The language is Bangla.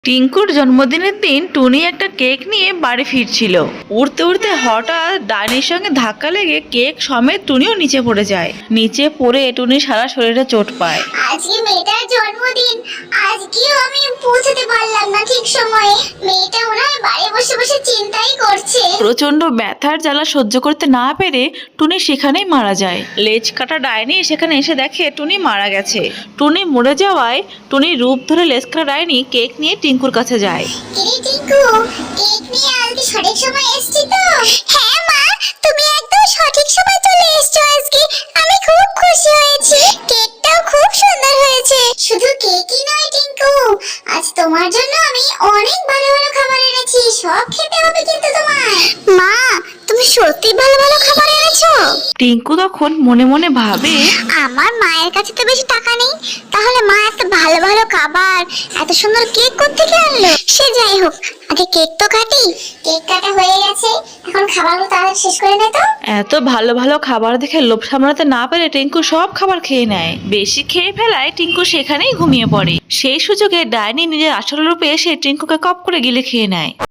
টিঙ্কুর জন্মদিনের দিন টুনি একটা কেক নিয়ে বাড়ি ফিরছিল। উড়তে উড়তে হঠাৎ ডাইনির সঙ্গে ধাক্কা লেগে কেক সমেত টুনিও নিচে পড়ে যায়। নিচে পড়ে টুনির সারা শরীরে চোট পায়। আজকে মেয়েটার জন্মদিন, আজকেও আমি পৌঁছাতে পারলাম না ঠিক সময়ে। মেয়েটা মনে হয় বাড়ি বসে বসে চিন্তাই করছে। প্রচন্ড ব্যথার জ্বালা সহ্য করতে না পেরে টুনি সেখানেই মারা যায়। লেজ কাটা ডাইনি সেখানে এসে দেখে টুনি মারা গেছে। টুনি মরে যাওয়ায় টুনির রূপ ধরে লেজ কাটা ডাইনি কেক নিয়ে টিঙ্কুর কাছে যায়। কিরে টিঙ্কু, কেক নিয়ে আজকে সঠিক সময় এসেছি তো? হ্যাঁ মা, তুমি একদম সঠিক সময় চলে এসেছো আজকে। আমি খুব খুশি হয়েছি। কেকটাও খুব সুন্দর হয়েছে। শুধু কেকই নয় টিঙ্কু, আজ তোমার জন্য আমি অনেক ভালো ভালো খাবার এনেছি। সব খেতে হবে কিন্তু তোমার। মা, তুমি সত্যি ভালো ভালো খাবার এনেছো? টিঙ্কু তখন মনে মনে ভাবে, আমার মায়ের কাছে তো বেশি টাকা নেই, তাহলে মা এত ভালো ভালো খাবার, এত সুন্দর কেক কোত্থেকে আনলো? সে যাই হোক, আগে কেক তো কাটি। কেক কাটা হয়ে গেছে, এখন খাবারগুলো তাড়াতাড়ি শেষ করে নে তো। এত ভালো ভালো খাবার দেখে লোভ সামলাতে না পেরে টিঙ্কু সব খাবার খেয়ে নেয়। বেশি খেয়ে ফেলায় টিঙ্কু সেখানেই ঘুমিয়ে পড়ে। সেই সুযোগে ডাইনি নিজের আসল রূপে এসে টিঙ্কুকে কপ করে গিলে খেয়ে নেয়।